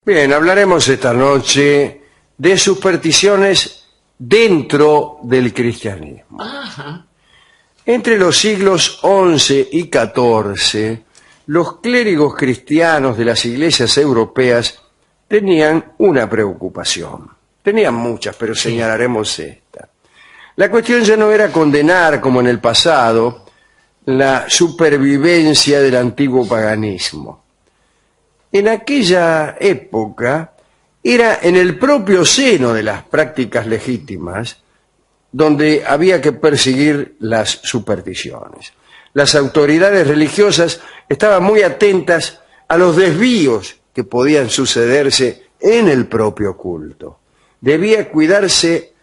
Bien, hablaremos esta noche de supersticiones dentro del cristianismo. Ajá. Entre los siglos XI y XIV, los clérigos cristianos de las iglesias europeas tenían una preocupación. Tenían muchas, pero señalaremos esta. La cuestión ya no era condenar, como en el pasado, la supervivencia del antiguo paganismo. En aquella época era en el propio seno de las prácticas legítimas donde había que perseguir las supersticiones. Las autoridades religiosas estaban muy atentas a los desvíos que podían sucederse en el propio culto. Debía cuidarse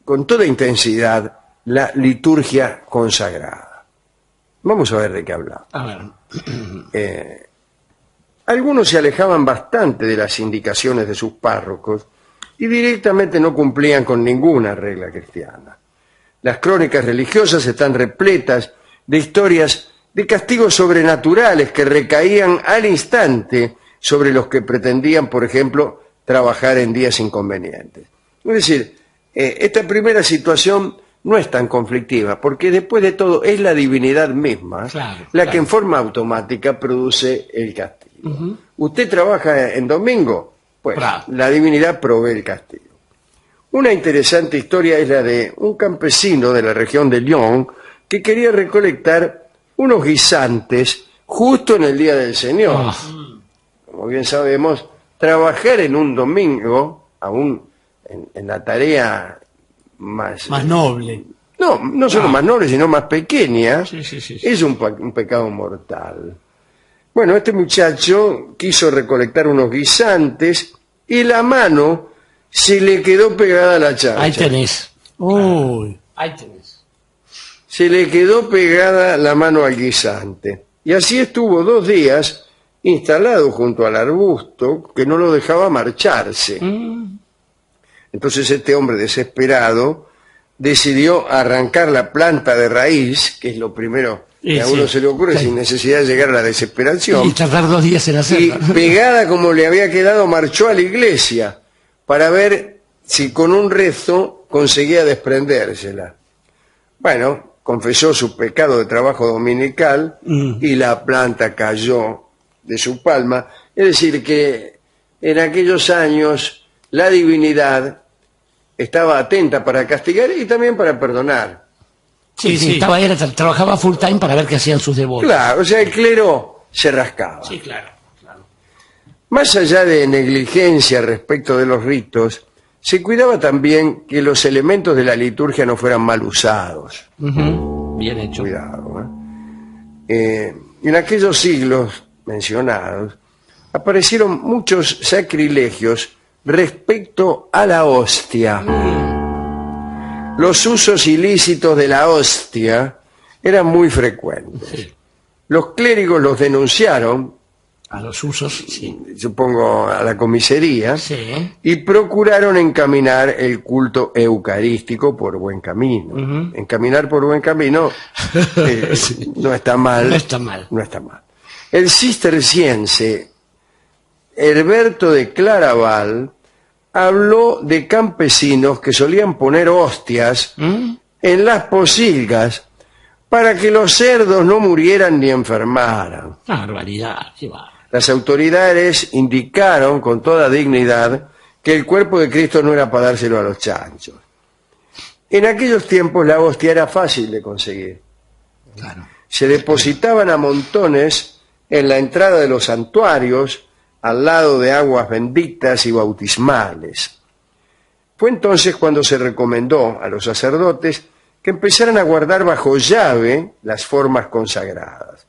con toda intensidad la liturgia consagrada. Vamos a ver de qué hablamos. A ver. Algunos se alejaban bastante de las indicaciones de sus párrocos y directamente no cumplían con ninguna regla cristiana. Las crónicas religiosas están repletas de historias de castigos sobrenaturales que recaían al instante sobre los que pretendían, por ejemplo, trabajar en días inconvenientes. Es decir, esta primera situación no es tan conflictiva, porque después de todo es la divinidad misma la que en forma automática produce el castigo. ¿Usted trabaja en domingo? Pues la divinidad provee el castigo. Una interesante historia es la de un campesino de la región de Lyon que quería recolectar unos guisantes justo en el día del Señor. Como bien sabemos, trabajar en un domingo, aún en la tarea más noble. No solo más noble, sino más pequeña, Sí. es un pecado mortal. Bueno, este muchacho quiso recolectar unos guisantes y la mano se le quedó pegada a la chancha. Ahí tenés. Uy. Ahí tenés. Se le quedó pegada la mano al guisante. Y así estuvo 2 días instalado junto al arbusto que no lo dejaba marcharse. Entonces este hombre desesperado decidió arrancar la planta de raíz, que es lo primero que a uno se le ocurre sin necesidad de llegar a la desesperación. Y tardar 2 días en hacerlo. Y pegada como le había quedado, marchó a la iglesia para ver si con un rezo conseguía desprendérsela. Bueno, confesó su pecado de trabajo dominical y la planta cayó de su palma. Es decir, que en aquellos años la divinidad estaba atenta para castigar y también para perdonar. Sí. Trabajaba full time para ver qué hacían sus devotos. Claro, o sea, el clero se rascaba. Sí, claro. Más allá de negligencia respecto de los ritos, se cuidaba también que los elementos de la liturgia no fueran mal usados. Bien hecho. Cuidado. En aquellos siglos mencionados, aparecieron muchos sacrilegios respecto a la hostia. Los usos ilícitos de la hostia eran muy frecuentes. Sí. Los clérigos los denunciaron, A los usos, sí. supongo a la comisaría, Sí. y procuraron encaminar el culto eucarístico por buen camino. Encaminar por buen camino no está mal. No está mal. No está mal. El cisterciense Herberto de Claraval habló de campesinos que solían poner hostias en las pocilgas para que los cerdos no murieran ni enfermaran. Una barbaridad. Sí, va. Las autoridades indicaron con toda dignidad que el cuerpo de Cristo no era para dárselo a los chanchos. En aquellos tiempos la hostia era fácil de conseguir. Claro. Se depositaban a montones en la entrada de los santuarios, al lado de aguas benditas y bautismales. Fue entonces cuando se recomendó a los sacerdotes que empezaran a guardar bajo llave las formas consagradas.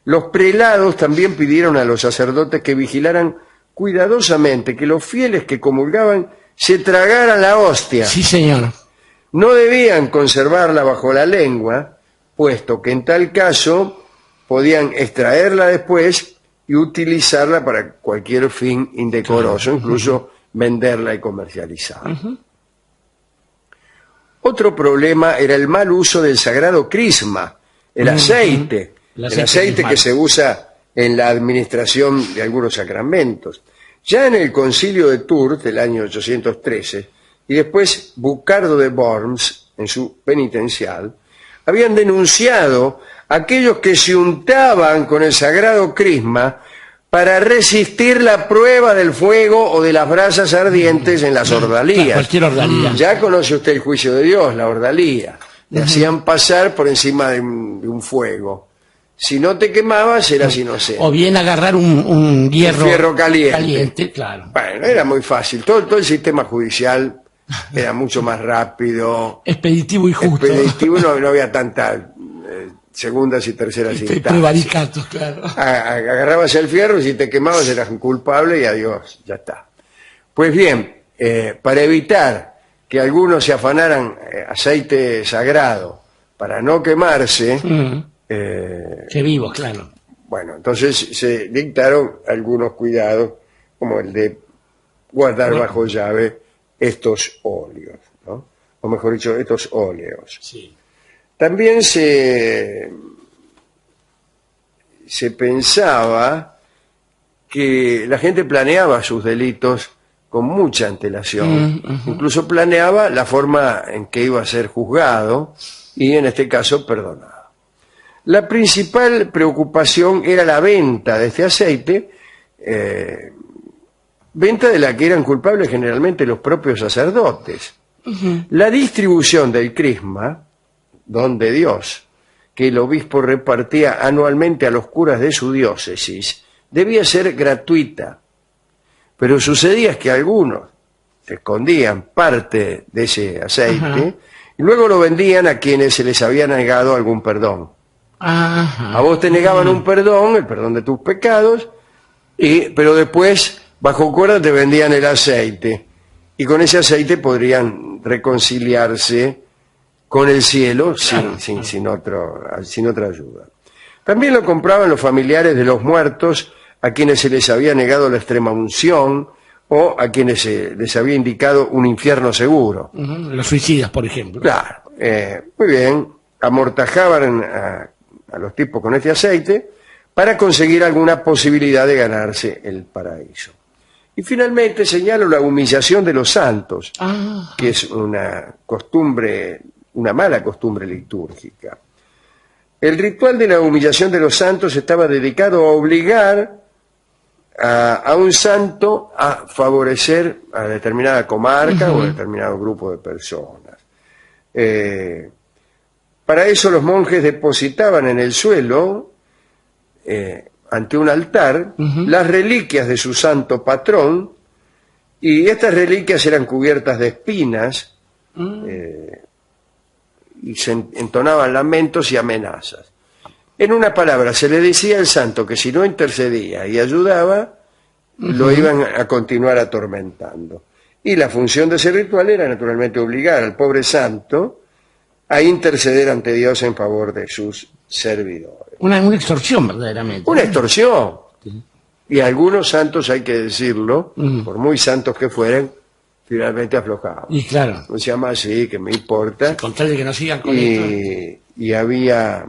Los prelados también pidieron a los sacerdotes que vigilaran cuidadosamente que los fieles que comulgaban se tragaran la hostia. Sí, señor. No debían conservarla bajo la lengua, puesto que en tal caso podían extraerla después y utilizarla para cualquier fin indecoroso, incluso venderla y comercializarla. Otro problema era el mal uso del sagrado crisma, el aceite. El aceite que se usa en la administración de algunos sacramentos. Ya en el Concilio de Tours del año 813 y después Bucardo de Worms en su penitencial habían denunciado a aquellos que se untaban con el sagrado crisma para resistir la prueba del fuego o de las brasas ardientes en las ordalías. Cualquier ordalía. Ya conoce usted el juicio de Dios, la ordalía. Le hacían pasar por encima de un fuego. Si no te quemabas, eras inocente. O bien agarrar un hierro, fierro caliente. Claro. Bueno, era muy fácil. Todo el sistema judicial era mucho más rápido. Expeditivo y justo. Expeditivo, no había tanta segundas y terceras instancias. Prevaricatos, claro. Agarrabas el fierro y si te quemabas eras un culpable y adiós, ya está. Pues bien, para evitar que algunos se afanaran aceite sagrado para no quemarse, Que vivo, claro. bueno, entonces se dictaron algunos cuidados, como el de guardar bajo llave estos óleos, ¿no? O mejor dicho, estos óleos. Sí. También se pensaba que la gente planeaba sus delitos con mucha antelación. Incluso planeaba la forma en que iba a ser juzgado y, en este caso, perdonado. La principal preocupación era la venta de este aceite, venta de la que eran culpables generalmente los propios sacerdotes. La distribución del crisma, don de Dios, que el obispo repartía anualmente a los curas de su diócesis, debía ser gratuita. Pero sucedía que algunos escondían parte de ese aceite y luego lo vendían a quienes se les había negado algún perdón. A vos te negaban un perdón, el perdón de tus pecados, pero después, bajo cuerda, te vendían el aceite. Y con ese aceite podrían reconciliarse con el cielo sin otra ayuda. También lo compraban los familiares de los muertos a quienes se les había negado la extrema unción o a quienes se les había indicado un infierno seguro. Los suicidas, por ejemplo. Claro, muy bien, amortajaban a los tipos con este aceite para conseguir alguna posibilidad de ganarse el paraíso. Y finalmente señalo la humillación de los santos, que es una mala costumbre litúrgica. El ritual de la humillación de los santos estaba dedicado a obligar a un santo a favorecer a determinada comarca o a determinado grupo de personas. Para eso los monjes depositaban en el suelo, ante un altar, las reliquias de su santo patrón, y estas reliquias eran cubiertas de espinas, y se entonaban lamentos y amenazas. En una palabra, se le decía al santo que si no intercedía y ayudaba, lo iban a continuar atormentando. Y la función de ese ritual era naturalmente obligar al pobre santo a interceder ante Dios en favor de sus servidores. Una extorsión, verdaderamente. Una extorsión. Y algunos santos, hay que decirlo, por muy santos que fueran, finalmente aflojaban. Y claro. No se llama así, que me importa. Con tal de que no sigan con esto. Y había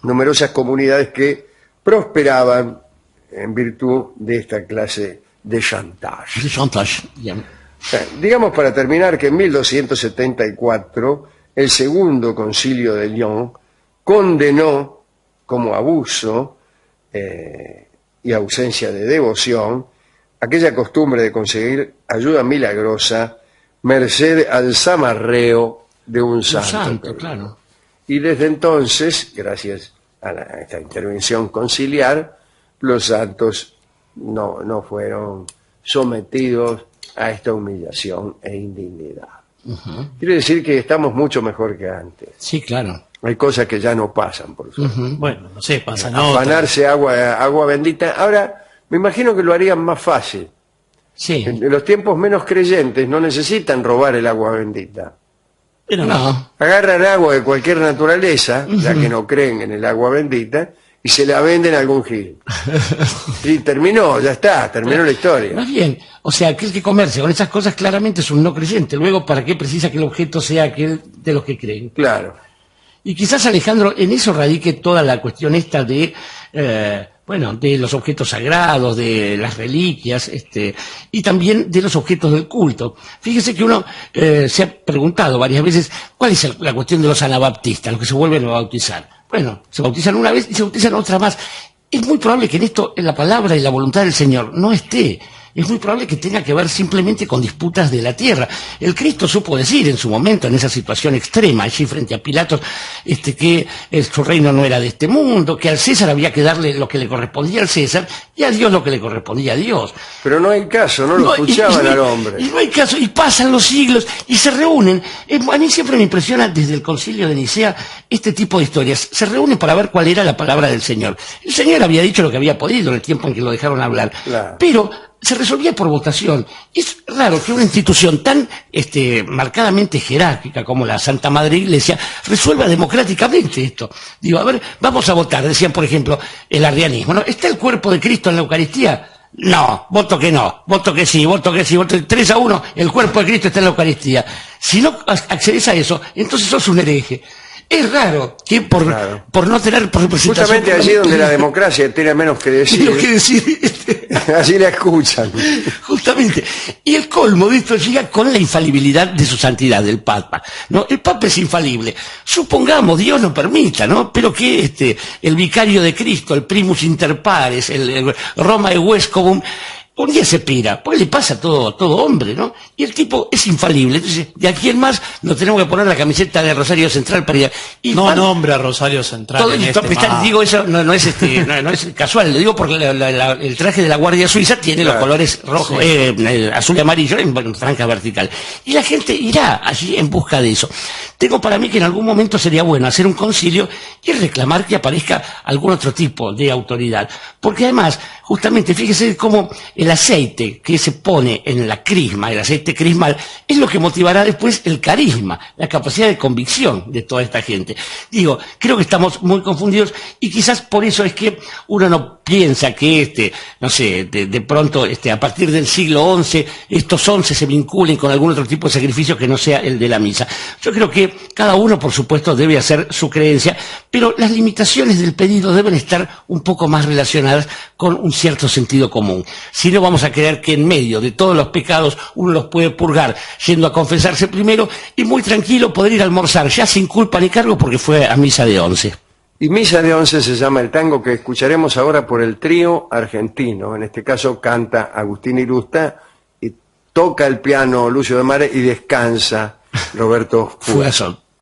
numerosas comunidades que prosperaban en virtud de esta clase de chantage. De chantage. Bien. Digamos, para terminar, que en 1274 el segundo concilio de Lyon condenó como abuso y ausencia de devoción aquella costumbre de conseguir ayuda milagrosa merced al zamarreo de un santo. Claro. Y desde entonces, gracias a esta intervención conciliar, los santos no fueron sometidos a esta humillación e indignidad. Quiere decir que estamos mucho mejor que antes. Sí, claro. Hay cosas que ya no pasan, por suerte. Bueno, no sé, pasan Afanarse agua bendita. Ahora, me imagino que lo harían más fácil. Sí. En los tiempos menos creyentes no necesitan robar el agua bendita. Pero No. Agarran agua de cualquier naturaleza, ya que no creen en el agua bendita, y se la venden a algún gil. Y terminó, ya está, terminó la historia. Más bien, o sea, aquel que comerse con esas cosas claramente es un no creyente. Luego, ¿para qué precisa que el objeto sea aquel de los que creen? Claro. Y quizás, Alejandro, en eso radique toda la cuestión esta de bueno, de los objetos sagrados, de las reliquias, y también de los objetos del culto. Fíjese que uno se ha preguntado varias veces cuál es la cuestión de los anabaptistas, los que se vuelven a bautizar. Bueno, se bautizan una vez y se bautizan otra más. Es muy probable que en esto, en la palabra y la voluntad del Señor, no esté. Es muy probable que tenga que ver simplemente con disputas de la tierra. El Cristo supo decir en su momento, en esa situación extrema, allí frente a Pilatos, que su reino no era de este mundo, que al César había que darle lo que le correspondía al César y a Dios lo que le correspondía a Dios. Pero no hay caso, no lo escuchaban al hombre. Y no hay caso, y pasan los siglos y se reúnen. A mí siempre me impresiona desde el Concilio de Nicea este tipo de historias. Se reúnen para ver cuál era la palabra del Señor. El Señor había dicho lo que había podido en el tiempo en que lo dejaron hablar. Claro. Pero se resolvía por votación. Es raro que una institución tan marcadamente jerárquica como la Santa Madre Iglesia resuelva democráticamente esto. Digo, a ver, vamos a votar. Decían, por ejemplo, el arrianismo, ¿no? ¿Está el cuerpo de Cristo en la Eucaristía? No, voto que no, voto que sí, voto 3-1, el cuerpo de Cristo está en la Eucaristía. Si no accedes a eso, entonces sos un hereje. Es raro que por no tener representación... Justamente allí donde la democracia tiene menos que decir, así la escuchan. Justamente. Y el colmo de esto llega con la infalibilidad de su santidad, del Papa, ¿no? El Papa es infalible. Supongamos, Dios no permita, ¿no? Pero que el vicario de Cristo, el primus inter pares, el Romae Vescovum, un día se pira, porque le pasa a todo hombre, ¿no? Y el tipo es infalible. Entonces, de aquí en más nos tenemos que poner la camiseta de Rosario Central para ir. Y no nombra a Rosario Central. Digo, eso no es no es casual, lo digo porque el traje de la Guardia Suiza tiene los colores rojo, azul y amarillo en franja vertical. Y la gente irá allí en busca de eso. Tengo para mí que en algún momento sería bueno hacer un concilio y reclamar que aparezca algún otro tipo de autoridad. Porque además, justamente, fíjese cómo el aceite que se pone en la crisma, el aceite crismal, es lo que motivará después el carisma, la capacidad de convicción de toda esta gente. Digo, creo que estamos muy confundidos y quizás por eso es que uno no piensa que no sé, de pronto a partir del siglo XI, estos 11 se vinculen con algún otro tipo de sacrificio que no sea el de la misa. Yo creo que cada uno, por supuesto, debe hacer su creencia, pero las limitaciones del pedido deben estar un poco más relacionadas con un cierto sentido común. Si no, vamos a creer que en medio de todos los pecados uno los puede purgar yendo a confesarse primero y muy tranquilo poder ir a almorzar ya sin culpa ni cargo porque fue a misa de 11. Y Misa de 11 se llama el tango que escucharemos ahora por el trío argentino. En este caso canta Agustín Irusta y toca el piano Lucio de Mare y descansa Roberto Fugazzotto.